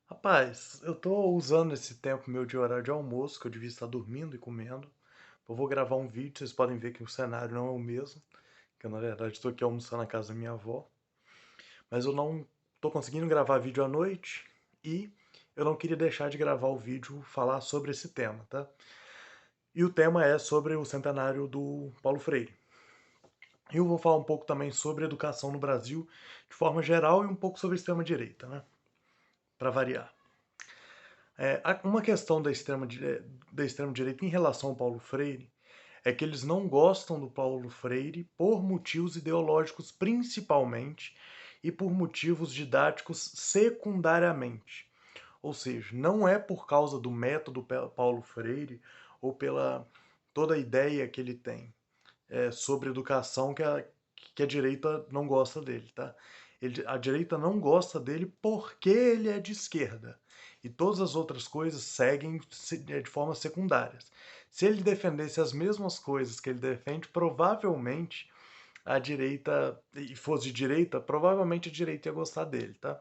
Rapaz, eu tô usando esse tempo meu de horário de almoço, que eu devia estar dormindo e comendo. Eu vou gravar um vídeo, vocês podem ver que o cenário não é o mesmo, que eu na verdade estou aqui almoçando na casa da minha avó. Mas eu não tô conseguindo gravar vídeo à noite e eu não queria deixar de gravar o vídeo falar sobre esse tema, tá? E o tema é sobre o centenário do Paulo Freire. E eu vou falar um pouco também sobre educação no Brasil de forma geral e um pouco sobre extrema-direita, né? Para variar. Uma questão da extrema-direita em relação ao Paulo Freire é que eles não gostam do Paulo Freire por motivos ideológicos principalmente e por motivos didáticos secundariamente. Ou seja, não é por causa do método Paulo Freire ou pela toda a ideia que ele tem sobre educação que a direita não gosta dele, tá? A direita não gosta dele porque ele é de esquerda. E todas as outras coisas seguem de forma secundárias. Se ele defendesse as mesmas coisas que ele defende, provavelmente a direita, e fosse de direita, provavelmente a direita ia gostar dele, tá?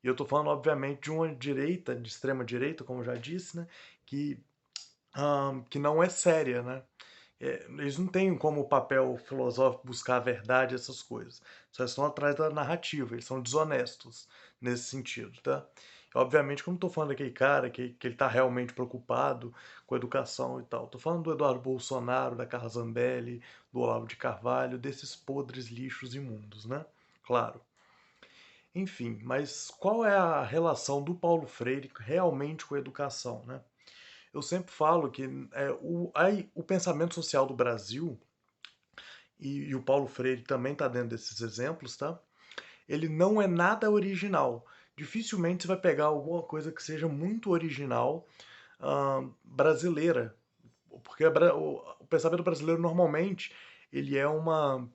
E eu tô falando, obviamente, de uma direita, de extrema direita, como eu já disse, né? Que, que não é séria, né? Eles não têm como papel filosófico buscar a verdade, essas coisas. Só estão atrás da narrativa, eles são desonestos nesse sentido, tá? Obviamente que eu não estou falando daquele cara que ele está realmente preocupado com a educação e tal. Estou falando do Eduardo Bolsonaro, da Carla Zambelli, do Olavo de Carvalho, desses podres lixos imundos, né? Claro. Enfim, mas qual é a relação do Paulo Freire realmente com a educação, né? Eu sempre falo que o pensamento social do Brasil e o Paulo Freire também está dentro desses exemplos, tá? Ele não é nada original. Dificilmente você vai pegar alguma coisa que seja muito original brasileira, porque o pensamento brasileiro normalmente ele é uma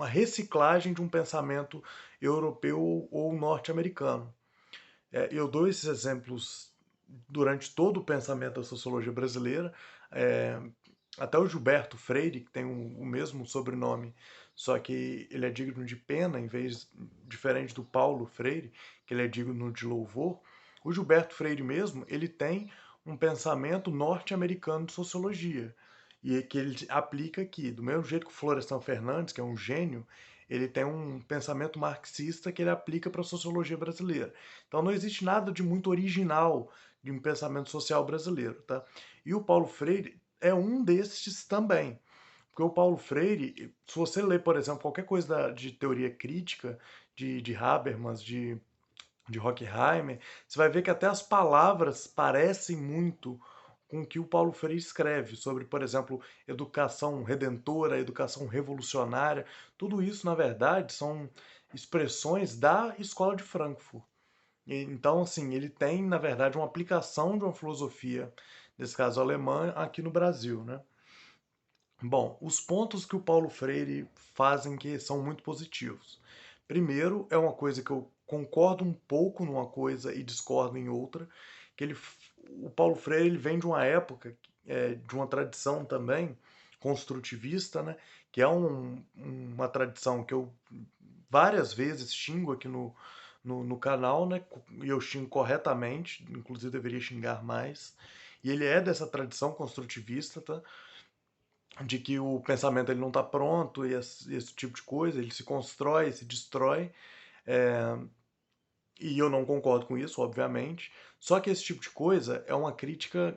reciclagem de um pensamento europeu ou norte-americano. Eu dou esses exemplos durante todo o pensamento da sociologia brasileira. É, Até o Gilberto Freire, que tem o mesmo sobrenome, só que ele é digno de pena, diferente do Paulo Freire, que ele é digno de louvor. O Gilberto Freire mesmo, ele tem um pensamento norte-americano de sociologia, e que ele aplica aqui. Do mesmo jeito que o Florestan Fernandes, que é um gênio, ele tem um pensamento marxista que ele aplica para a sociologia brasileira. Então não existe nada de muito original de um pensamento social brasileiro, tá? E o Paulo Freire é um desses também. Porque o Paulo Freire, se você ler, por exemplo, qualquer coisa de teoria crítica, de Habermas, de Horkheimer, você vai ver que até as palavras parecem muito com o que o Paulo Freire escreve sobre, por exemplo, educação redentora, educação revolucionária. Tudo isso, na verdade, são expressões da Escola de Frankfurt. Então, assim, ele tem, na verdade, uma aplicação de uma filosofia, nesse caso alemã, aqui no Brasil, né? Bom, os pontos que o Paulo Freire fazem que são muito positivos. Primeiro, é uma coisa que eu concordo um pouco numa coisa e discordo em outra, que o Paulo Freire ele vem de uma época, de uma tradição também construtivista, né? Que é uma tradição que eu várias vezes xingo aqui no canal, né? E eu xingo corretamente, inclusive deveria xingar mais. E ele é dessa tradição construtivista, tá? De que o pensamento ele não está pronto e esse tipo de coisa, ele se constrói, se destrói, é, e eu não concordo com isso, obviamente. Só que esse tipo de coisa é uma crítica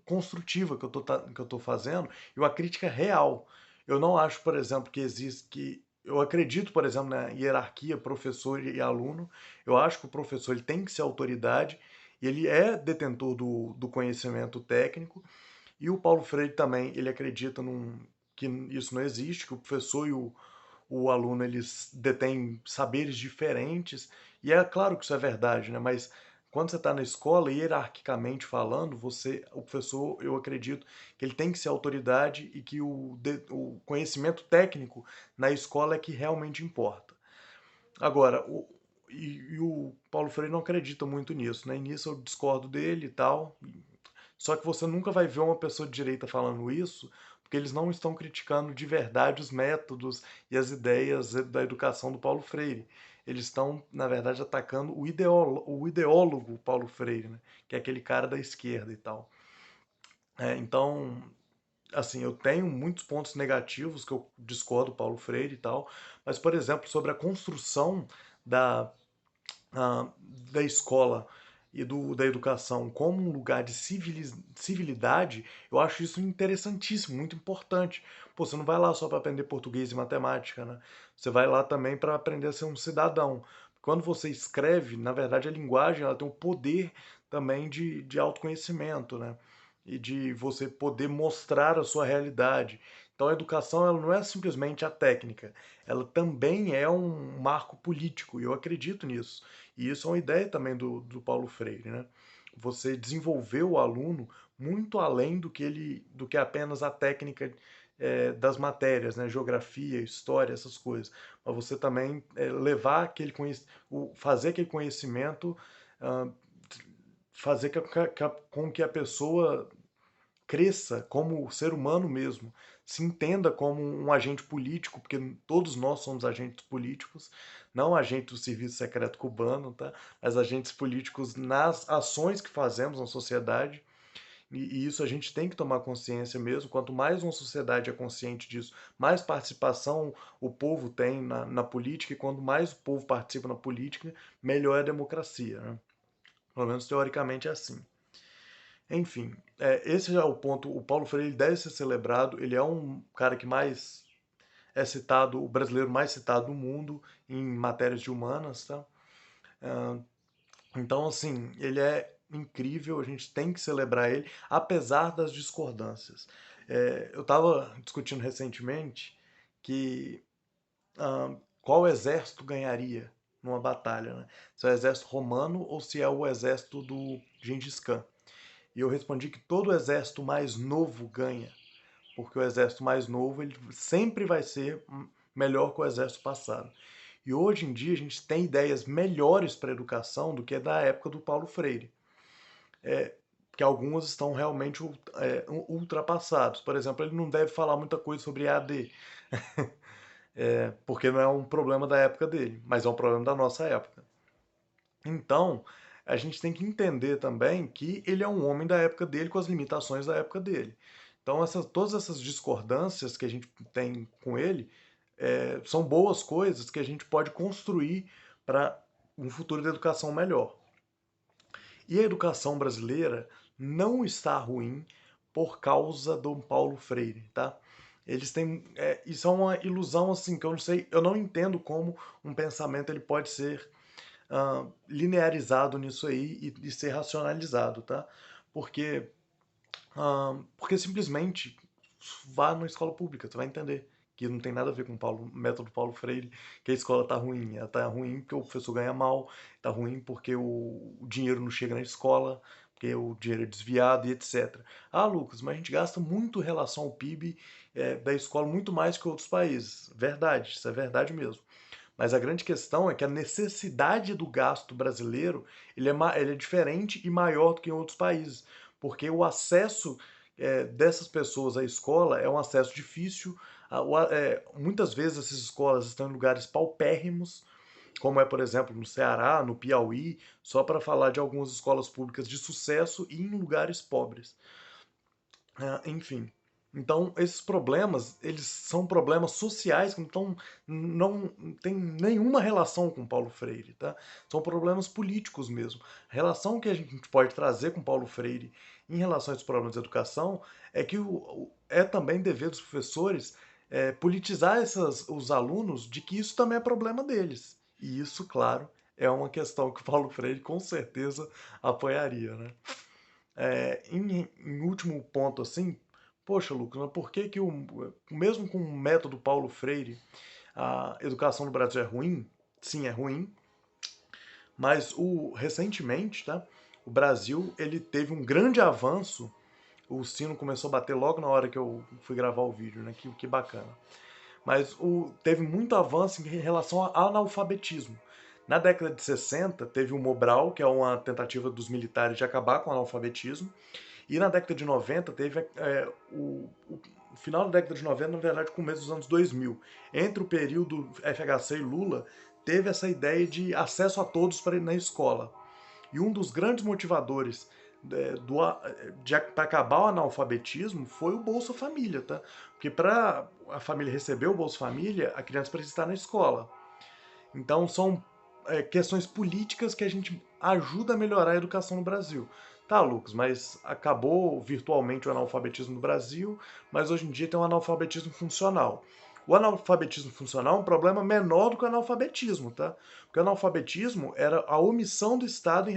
construtiva que eu tô fazendo e uma crítica real. Eu não acho, por exemplo, que existe que eu acredito, por exemplo, na hierarquia professor e aluno. Eu acho que o professor ele tem que ser autoridade e ele é detentor do conhecimento técnico. E o Paulo Freire também, ele acredita que isso não existe, que o professor e o aluno eles detêm saberes diferentes. E é claro que isso é verdade, né? Mas quando você está na escola, hierarquicamente falando, o professor, eu acredito que ele tem que ser autoridade e que o conhecimento técnico na escola é que realmente importa. Agora, e o Paulo Freire não acredita muito nisso, né? E nisso eu discordo dele e tal. Só que você nunca vai ver uma pessoa de direita falando isso, porque eles não estão criticando de verdade os métodos e as ideias da educação do Paulo Freire. eles estão, na verdade, atacando o ideólogo Paulo Freire, né? Que é aquele cara da esquerda e tal. Então, assim, eu tenho muitos pontos negativos que eu discordo do Paulo Freire e tal, mas, por exemplo, sobre a construção da, da escola e da educação como um lugar de civilidade, eu acho isso interessantíssimo, muito importante. Pô, você não vai lá só para aprender português e matemática, né? Você vai lá também para aprender a ser um cidadão. Quando você escreve, na verdade, a linguagem ela tem um poder também de autoconhecimento, né? E de você poder mostrar a sua realidade. Então a educação ela não é simplesmente a técnica, ela também é um marco político, e eu acredito nisso. E isso é uma ideia também do Paulo Freire, né? Você desenvolver o aluno muito além do que apenas a técnica das matérias, né? Geografia, história, essas coisas. Mas você também levar fazer aquele conhecimento, ah, fazer com que a pessoa cresça como ser humano mesmo, se entenda como um agente político, porque todos nós somos agentes políticos, não agentes do serviço secreto cubano, tá? Mas agentes políticos nas ações que fazemos na sociedade. E isso a gente tem que tomar consciência mesmo. Quanto mais uma sociedade é consciente disso, mais participação o povo tem na política, e quanto mais o povo participa na política, melhor é a democracia, né? Pelo menos teoricamente é assim. Enfim, esse é o ponto. O Paulo Freire deve ser celebrado. Ele é um cara que mais é citado, o brasileiro mais citado do mundo em matérias de humanas, tá? Ah, então, assim, ele é incrível. A gente tem que celebrar ele, apesar das discordâncias. Eu estava discutindo recentemente que qual exército ganharia numa batalha, né? Se é o exército romano ou se é o exército do Gengis Khan. E eu respondi que todo exército mais novo ganha, porque o exército mais novo ele sempre vai ser melhor que o exército passado. E hoje em dia a gente tem ideias melhores para a educação do que da época do Paulo Freire, que algumas estão realmente ultrapassados. Por exemplo, ele não deve falar muita coisa sobre EAD, porque não é um problema da época dele, mas é um problema da nossa época. Então, a gente tem que entender também que ele é um homem da época dele com as limitações da época dele. Então, todas essas discordâncias que a gente tem com ele são boas coisas que a gente pode construir para um futuro de educação melhor. E a educação brasileira não está ruim por causa do Paulo Freire, tá? Eles têm, isso é uma ilusão assim que eu não sei, eu não entendo como um pensamento ele pode ser linearizado nisso aí e ser racionalizado, tá? Porque, porque simplesmente vá numa escola pública, você vai entender que não tem nada a ver com o método Paulo Freire, que a escola tá ruim. Ela tá ruim porque o professor ganha mal, tá ruim porque o dinheiro não chega na escola, porque o dinheiro é desviado e etc. Ah, Lucas, mas a gente gasta muito em relação ao PIB da escola, muito mais que outros países. Verdade, isso é verdade mesmo. Mas a grande questão é que a necessidade do gasto brasileiro ele é diferente e maior do que em outros países, porque o acesso dessas pessoas à escola é um acesso difícil. Muitas vezes essas escolas estão em lugares paupérrimos, como é, por exemplo, no Ceará, no Piauí, só para falar de algumas escolas públicas de sucesso e em lugares pobres. Enfim. Então, esses problemas, eles são problemas sociais que não tem nenhuma relação com Paulo Freire, tá? São problemas políticos mesmo. A relação que a gente pode trazer com Paulo Freire em relação a esses problemas de educação é que é também dever dos professores politizar os alunos de que isso também é problema deles. E isso, claro, é uma questão que o Paulo Freire com certeza apoiaria, né? Em último ponto, assim, poxa, Lucas, mas por que que mesmo com o método Paulo Freire, a educação no Brasil é ruim? Sim, é ruim, mas recentemente, tá? O Brasil ele teve um grande avanço. O sino começou a bater logo na hora que eu fui gravar o vídeo, né? Que bacana. Mas teve muito avanço em relação ao analfabetismo. Na década de 60, teve o Mobral, que é uma tentativa dos militares de acabar com o analfabetismo. E na década de 90 teve o final da década de 90, na verdade, começo dos anos 2000. Entre o período FHC e Lula, teve essa ideia de acesso a todos na escola. E um dos grandes motivadores para acabar o analfabetismo foi o Bolsa Família, tá? Porque para a família receber o Bolsa Família, a criança precisa estar na escola. Então são questões políticas que a gente ajuda a melhorar a educação no Brasil. Tá, Lucas, mas acabou virtualmente o analfabetismo no Brasil, mas hoje em dia tem um analfabetismo funcional. O analfabetismo funcional é um problema menor do que o analfabetismo, tá? Porque o analfabetismo era a omissão do Estado em